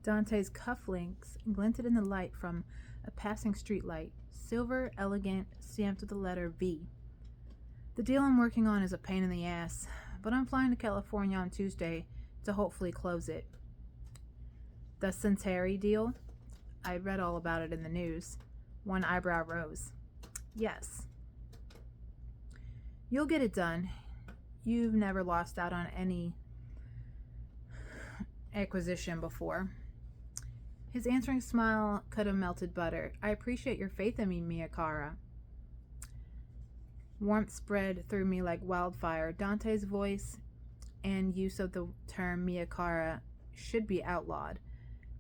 Dante's cufflinks glinted in the light from a passing streetlight, silver, elegant, stamped with the letter V. The deal I'm working on is a pain in the ass, but I'm flying to California on Tuesday to hopefully close it. The Centauri deal? I'd read all about it in the news. One eyebrow rose. Yes. You'll get it done. You've never lost out on any acquisition before. His answering smile could have melted butter. I appreciate your faith in me, Miyakara. Warmth spread through me like wildfire. Dante's voice and use of the term Miyakara should be outlawed.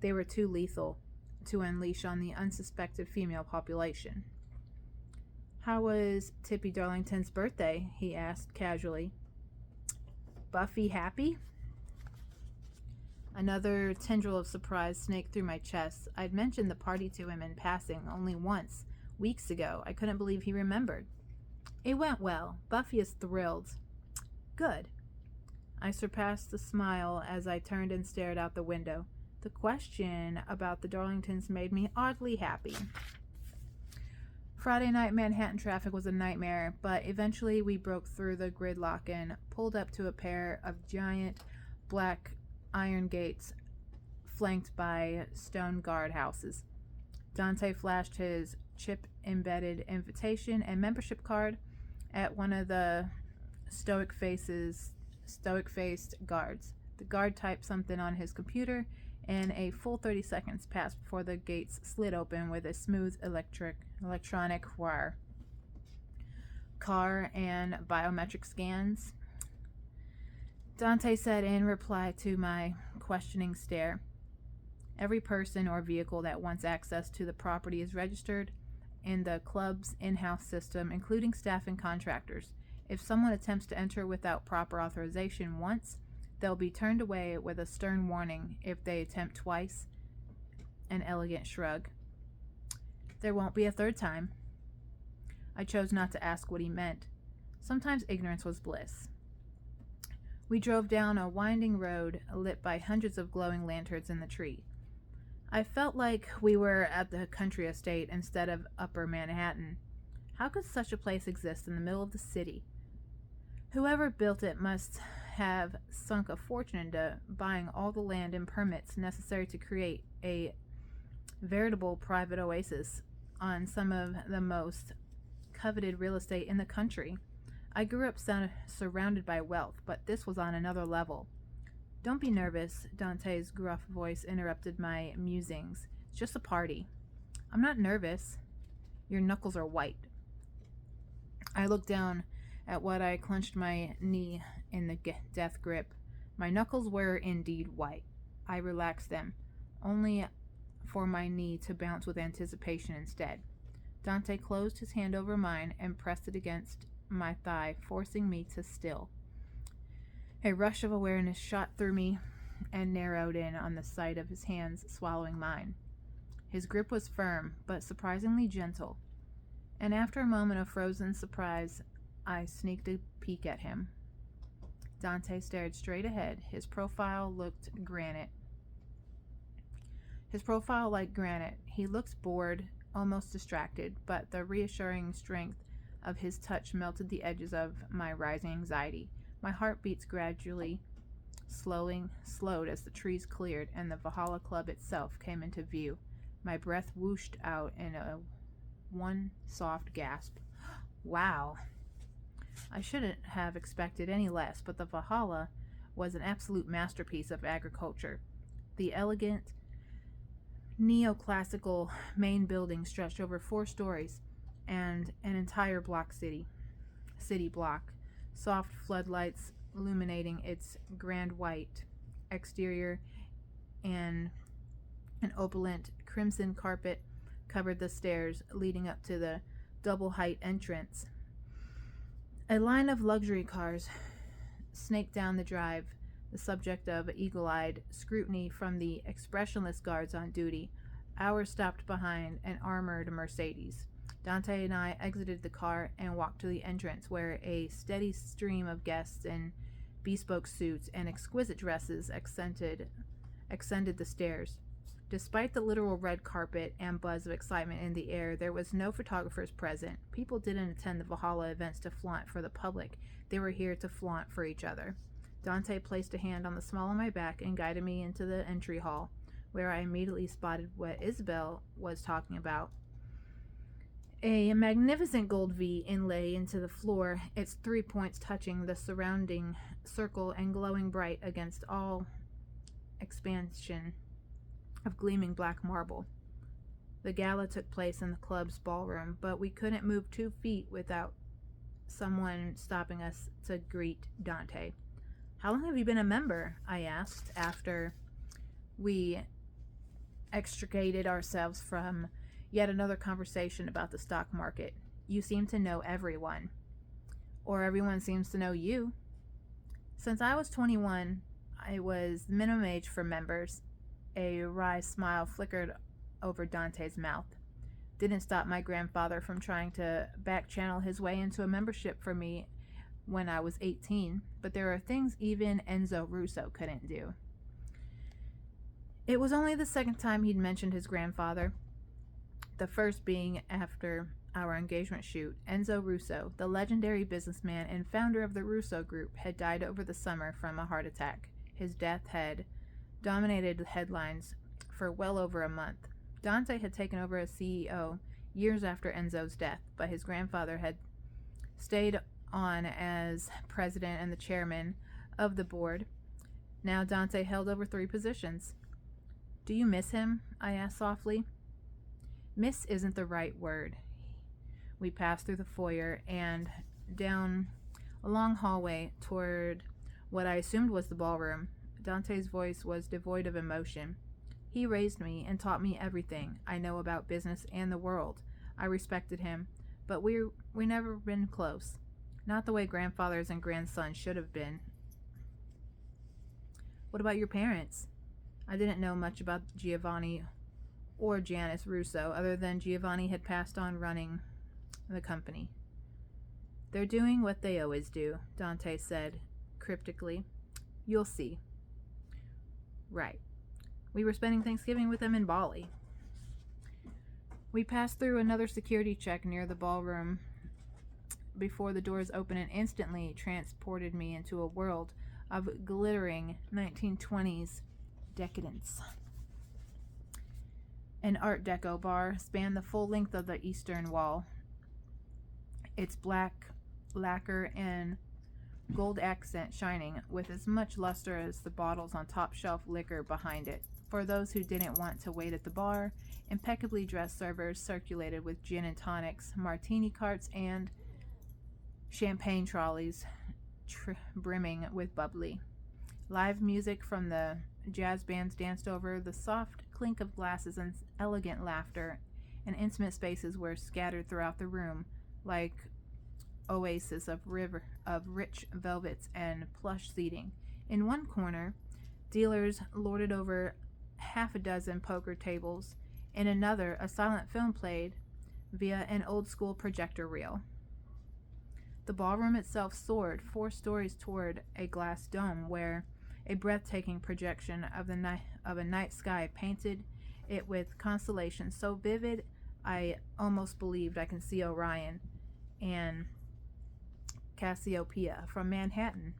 They were too lethal to unleash on the unsuspected female population. How was Tippy Darlington's birthday? He asked casually. Buffy happy? Another tendril of surprise snaked through my chest. I'd mentioned the party to him in passing only once, weeks ago. I couldn't believe he remembered. It went well. Buffy is thrilled. Good. I surpassed the smile as I turned and stared out the window. The question about the Darlingtons made me oddly happy. Friday night Manhattan traffic was a nightmare, but eventually we broke through the gridlock and pulled up to a pair of giant black iron gates flanked by stone guardhouses. Dante flashed his chip-embedded invitation and membership card at one of the stoic-faced guards. The guard typed something on his computer, and a full 30 seconds passed before the gates slid open with a smooth electronic whir. Car and biometric scans, Dante said in reply to my questioning stare. Every person or vehicle that wants access to the property is registered in the club's in-house system, including staff and contractors. If someone attempts to enter without proper authorization once, they'll be turned away with a stern warning. If they attempt twice, an elegant shrug. There won't be a third time. I chose not to ask what he meant. Sometimes ignorance was bliss. We drove down a winding road lit by hundreds of glowing lanterns in the tree. I felt like we were at the country estate instead of Upper Manhattan. How could such a place exist in the middle of the city? Whoever built it must have sunk a fortune into buying all the land and permits necessary to create a veritable private oasis on some of the most coveted real estate in the country. I grew up surrounded by wealth, but this was on another level. Don't be nervous, Dante's gruff voice interrupted my musings. It's just a party. I'm not nervous. Your knuckles are white. I looked down at what I clenched my knee in the death grip. My knuckles were indeed white. I relaxed them, only for my knee to bounce with anticipation instead. Dante closed his hand over mine and pressed it against my thigh, forcing me to still. A rush of awareness shot through me and narrowed in on the sight of his hands swallowing mine. His grip was firm, but surprisingly gentle, and after a moment of frozen surprise, I sneaked a peek at him. Dante stared straight ahead. His profile like granite. He looked bored, almost distracted, but the reassuring strength of his touch melted the edges of my rising anxiety. My heartbeats gradually slowed as the trees cleared and the Valhalla Club itself came into view. My breath whooshed out in one soft gasp. Wow. I shouldn't have expected any less, but the Valhalla was an absolute masterpiece of agriculture. The elegant, neoclassical main building stretched over 4 stories and an entire city block, soft floodlights illuminating its grand white exterior, and an opulent crimson carpet covered the stairs leading up to the double-height entrance. A line of luxury cars snaked down the drive, the subject of eagle-eyed scrutiny from the expressionless guards on duty. Ours stopped behind an armored Mercedes. Dante and I exited the car and walked to the entrance, where a steady stream of guests in bespoke suits and exquisite dresses ascended the stairs. Despite the literal red carpet and buzz of excitement in the air, there was no photographers present. People didn't attend the Valhalla events to flaunt for the public. They were here to flaunt for each other. Dante placed a hand on the small of my back and guided me into the entry hall, where I immediately spotted what Isabel was talking about. A magnificent gold V inlay into the floor, its 3 points touching the surrounding circle and glowing bright against all expansion of gleaming black marble. The gala took place in the club's ballroom, but we couldn't move 2 feet without someone stopping us to greet Dante. "How long have you been a member?" I asked after we extricated ourselves from yet another conversation about the stock market. "You seem to know everyone." "Or everyone seems to know you." "Since I was 21, I was the minimum age for members." A wry smile flickered over Dante's mouth. "Didn't stop my grandfather from trying to back-channel his way into a membership for me when I was 18, but there are things even Enzo Russo couldn't do." It was only the second time he'd mentioned his grandfather, the first being after our engagement shoot. Enzo Russo, the legendary businessman and founder of the Russo Group, had died over the summer from a heart attack. His death had dominated the headlines for well over a month. Dante had taken over as CEO years after Enzo's death, but his grandfather had stayed on as president and the chairman of the board. Now Dante held over 3 positions. "Do you miss him?" I asked softly. "Miss isn't the right word." We passed through the foyer and down a long hallway toward what I assumed was the ballroom. Dante's voice was devoid of emotion. "He raised me and taught me everything I know about business and the world. I respected him, but we never been close. Not the way grandfathers and grandsons should have been." "What about your parents?" I didn't know much about Giovanni or Janice Russo, other than Giovanni had passed on running the company. "They're doing what they always do," Dante said cryptically. "You'll see." "Right. We were spending Thanksgiving with them in Bali." We passed through another security check near the ballroom before the doors opened and instantly transported me into a world of glittering 1920s decadence. An Art Deco bar spanned the full length of the eastern wall, its black lacquer and gold accent shining with as much luster as the bottles on top shelf liquor behind it. For those who didn't want to wait at the bar, impeccably dressed servers circulated with gin and tonics, martini carts, and champagne trolleys brimming with bubbly. Live music from the jazz bands danced over the soft clink of glasses, and elegant laughter and intimate spaces were scattered throughout the room like oases of rich velvets and plush seating. In one corner, dealers lorded over half a dozen poker tables. In another, a silent film played via an old-school projector reel. The ballroom itself soared 4 stories toward a glass dome where a breathtaking projection of a night sky painted it with constellations so vivid I almost believed I could see Orion and Cassiopeia from Manhattan.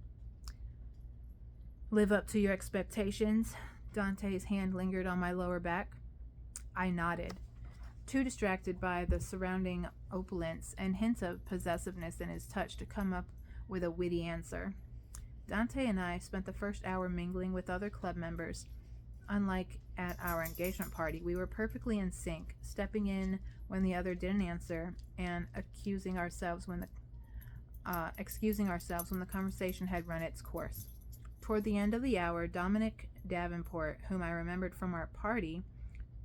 "Live up to your expectations?" Dante's hand lingered on my lower back. I nodded, too distracted by the surrounding opulence and hints of possessiveness in his touch to come up with a witty answer. Dante and I spent the first hour mingling with other club members. Unlike at our engagement party, we were perfectly in sync, stepping in when the other didn't answer and excusing ourselves when the conversation had run its course. Toward the end of the hour, Dominic Davenport, whom I remembered from our party,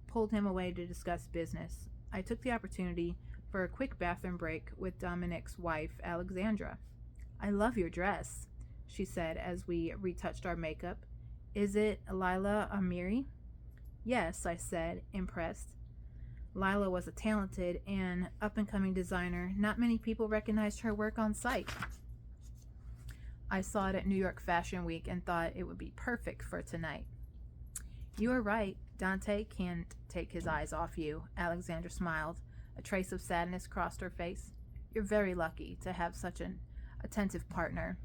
pulled him away to discuss business. I took the opportunity for a quick bathroom break with Dominic's wife, Alexandra. "I love your dress," she said as we retouched our makeup. "Is it Lila Amiri?" "Yes," I said, impressed. Lila was a talented and up-and-coming designer. Not many people recognized her work on sight. I saw it at New York Fashion Week and thought it would be perfect for tonight. "You are right. Dante can't take his eyes off you. Alexandra smiled. A trace of sadness crossed her face. You're very lucky to have such an attentive partner.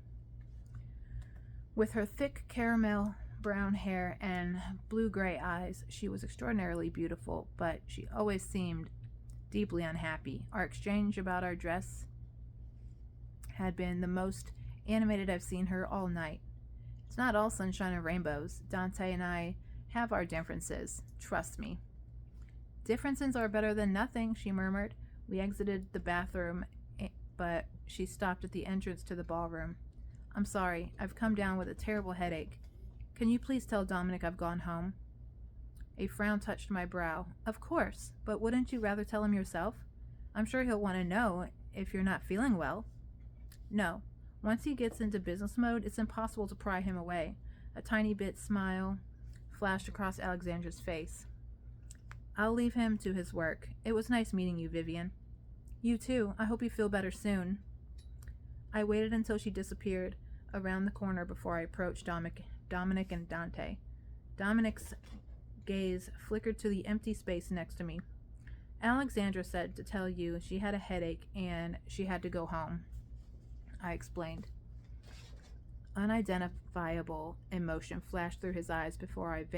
With her thick caramel brown hair and blue-gray eyes, she was extraordinarily beautiful, but she always seemed deeply unhappy. Our exchange about our dress had been the most animated I've seen her all night. It's not all sunshine and rainbows. Dante and I have our differences. Trust me. Differences are better than nothing, she murmured. We exited the bathroom, but she stopped at the entrance to the ballroom. I'm sorry. I've come down with a terrible headache. Can you please tell Dominic I've gone home? A frown touched my brow. Of course, but wouldn't you rather tell him yourself? I'm sure he'll want to know if you're not feeling well. No. Once he gets into business mode, it's impossible to pry him away. A tiny bit smile flashed across Alexandra's face. I'll leave him to his work. It was nice meeting you, Vivian. You too. I hope you feel better soon. I waited until she disappeared around the corner before I approached Dominic and Dante. Dominic's gaze flickered to the empty space next to me. Alexandra said to tell you she had a headache and she had to go home, I explained. Unidentifiable emotion flashed through his eyes before it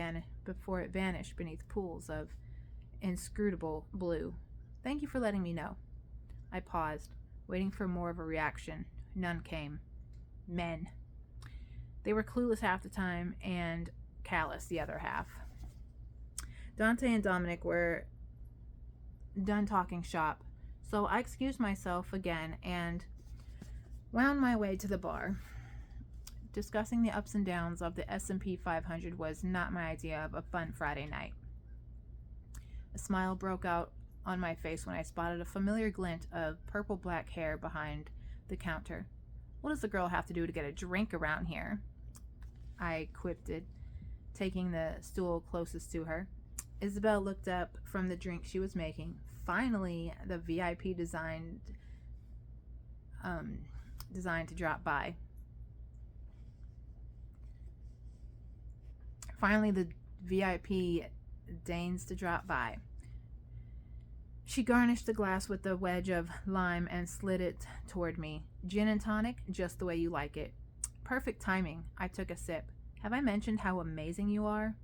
vanished beneath pools of inscrutable blue. Thank you for letting me know. I paused, waiting for more of a reaction. None came. Men. They were clueless half the time and callous the other half. Dante and Dominic were done talking shop, so I excused myself again and wound my way to the bar. Discussing the ups and downs of the S&P 500 was not my idea of a fun Friday night. A smile broke out on my face when I spotted a familiar glint of purple-black hair behind the counter. What does the girl have to do to get a drink around here? I quipped, taking the stool closest to her. Isabel looked up from the drink she was making. Finally, the VIP designed to drop by. Finally, the VIP deigns to drop by. She garnished the glass with a wedge of lime and slid it toward me. Gin and tonic, just the way you like it. Perfect timing. I took a sip. Have I mentioned how amazing you are?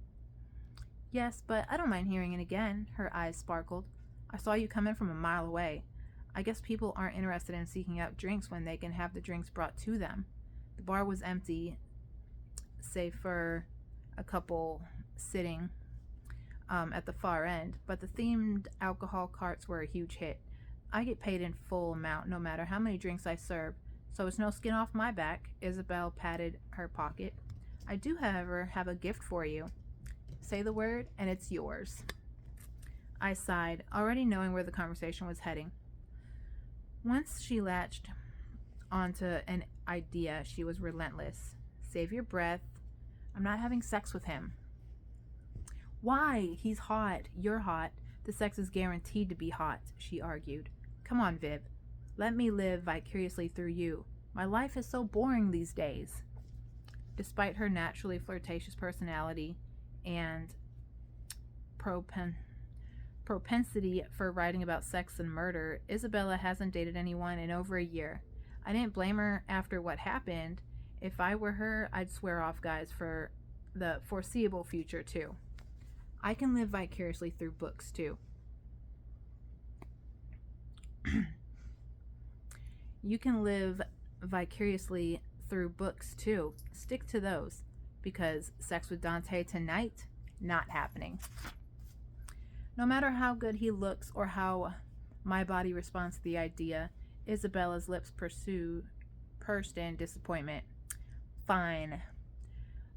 Yes, but I don't mind hearing it again. Her eyes sparkled. I saw you come in from a mile away. I guess people aren't interested in seeking out drinks when they can have the drinks brought to them. The bar was empty, save for a couple sitting at the far end, but the themed alcohol carts were a huge hit. I get paid in full amount no matter how many drinks I serve, so it's no skin off my back. Isabel patted her pocket. I do, however, have a gift for you. Say the word, and it's yours. I sighed, already knowing where the conversation was heading. Once she latched onto an idea, she was relentless. Save your breath. I'm not having sex with him. Why? He's hot. You're hot. The sex is guaranteed to be hot, she argued. Come on, Viv. Let me live vicariously through you. My life is so boring these days. Despite her naturally flirtatious personality and propensity for writing about sex and murder, Isabella hasn't dated anyone in over a year. I didn't blame her after what happened. If I were her, I'd swear off guys for the foreseeable future, too. I can live vicariously through books, too. You can live vicariously through books, too. Stick to those, because sex with Dante tonight, not happening. No matter how good he looks or how my body responds to the idea, Isabella's lips pursed in disappointment. Fine.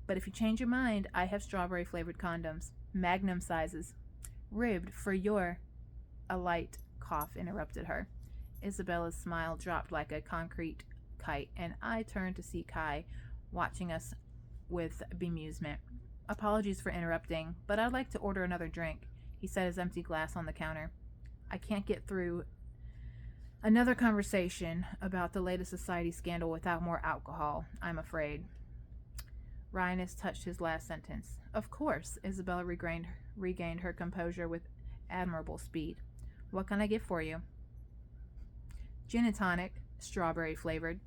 But if you change your mind, I have strawberry-flavored condoms. Magnum sizes. Ribbed for your... A light cough interrupted her. Isabella's smile dropped like a concrete kite, and I turned to see Kai, watching us with bemusement. Apologies for interrupting, but I'd like to order another drink. He set his empty glass on the counter. I can't get through another conversation about the latest society scandal without more alcohol, I'm afraid. Rhinus touched his last sentence. Of course, Isabella regained her composure with admirable speed. What can I get for you? Gin and tonic, strawberry flavored.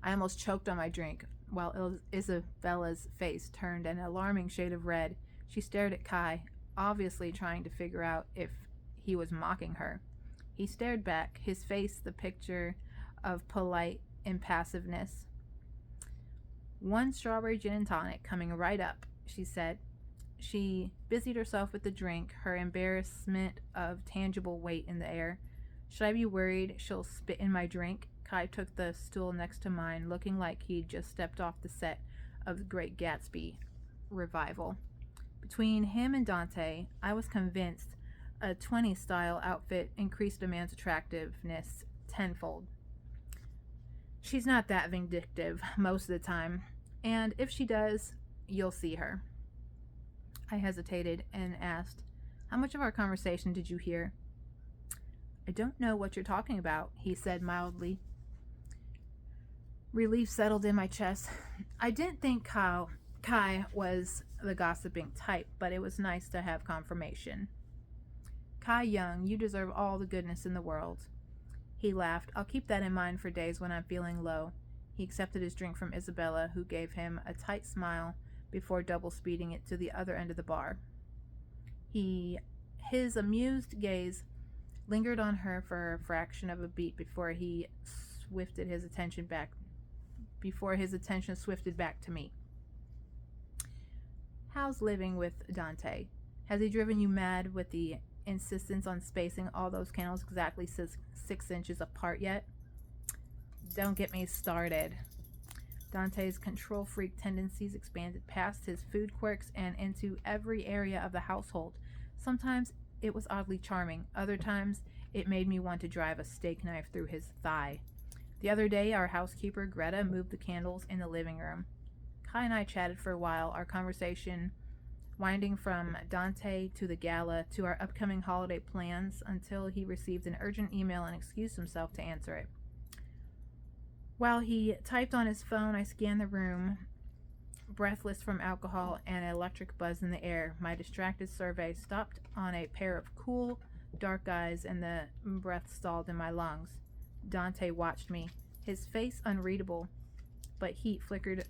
I almost choked on my drink, while Isabella's face turned an alarming shade of red. She stared at Kai, obviously trying to figure out if he was mocking her. He stared back, his face the picture of polite impassiveness. One strawberry gin and tonic coming right up, she said. She busied herself with the drink, her embarrassment of tangible weight in the air. Should I be worried she'll spit in my drink? Kai took the stool next to mine, looking like he'd just stepped off the set of The Great Gatsby revival. Between him and Dante, I was convinced a 20s style outfit increased a man's attractiveness tenfold. She's not that vindictive most of the time, and if she does, you'll see her. I hesitated and asked, how much of our conversation did you hear? I don't know what you're talking about, he said mildly. Relief settled in my chest. I didn't think Kai was the gossiping type, but it was nice to have confirmation. Kai Young, you deserve all the goodness in the world. He laughed. I'll keep that in mind for days when I'm feeling low. He accepted his drink from Isabella, who gave him a tight smile before double speeding it to the other end of the bar. His amused gaze lingered on her for a fraction of a beat before his attention swifted back to me. How's living with Dante? Has he driven you mad with the insistence on spacing all those candles exactly 6 inches apart yet? Don't get me started. Dante's control freak tendencies expanded past his food quirks and into every area of the household. Sometimes it was oddly charming. Other times it made me want to drive a steak knife through his thigh. The other day, our housekeeper, Greta, moved the candles in the living room. Kai and I chatted for a while, our conversation winding from Dante to the gala to our upcoming holiday plans until he received an urgent email and excused himself to answer it. While he typed on his phone, I scanned the room, breathless from alcohol and an electric buzz in the air. My distracted survey stopped on a pair of cool, dark eyes, and the breath stalled in my lungs. Dante watched me, his face unreadable, but heat flickered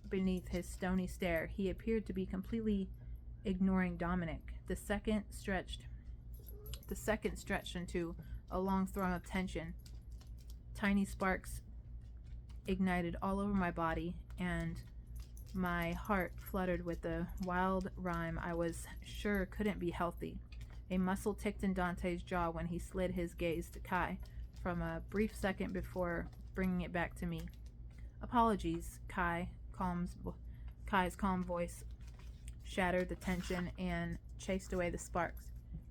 beneath his stony stare. He appeared to be completely ignoring Dominic. The second stretched into a long throw of tension. Tiny sparks ignited all over my body, and my heart fluttered with the wild rhyme I was sure couldn't be healthy. A muscle ticked in Dante's jaw when he slid his gaze to Kai from a brief second before bringing it back to me. Apologies, Kai's calm voice shattered the tension and chased away the sparks.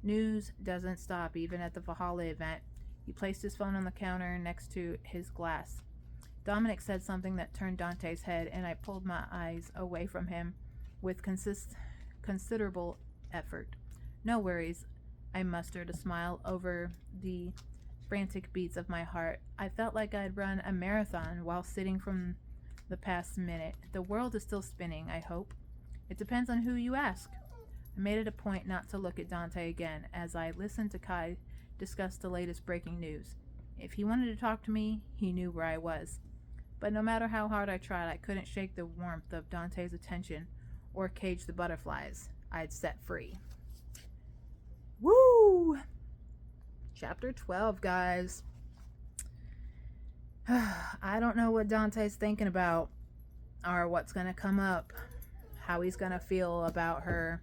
News doesn't stop even at the Valhalla event. He placed his phone on the counter next to his glass. Dominic said something that turned Dante's head, and I pulled my eyes away from him with considerable effort. No worries, I mustered a smile over the frantic beats of my heart. I felt like I'd run a marathon while sitting from the past minute. The world is still spinning, I hope. It depends on who you ask. I made it a point not to look at Dante again as I listened to Kai discuss the latest breaking news. If he wanted to talk to me, he knew where I was. But no matter how hard I tried, I couldn't shake the warmth of Dante's attention or cage the butterflies I'd set free. Woo! Chapter 12, guys. I don't know what Dante's thinking about or what's going to come up, how he's going to feel about her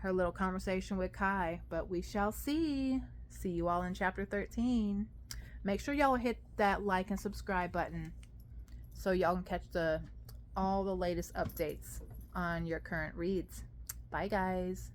little conversation with Kai, but we shall see. See you all in chapter 13. Make sure y'all hit that like and subscribe button so y'all can catch all the latest updates on your current reads. Bye, guys.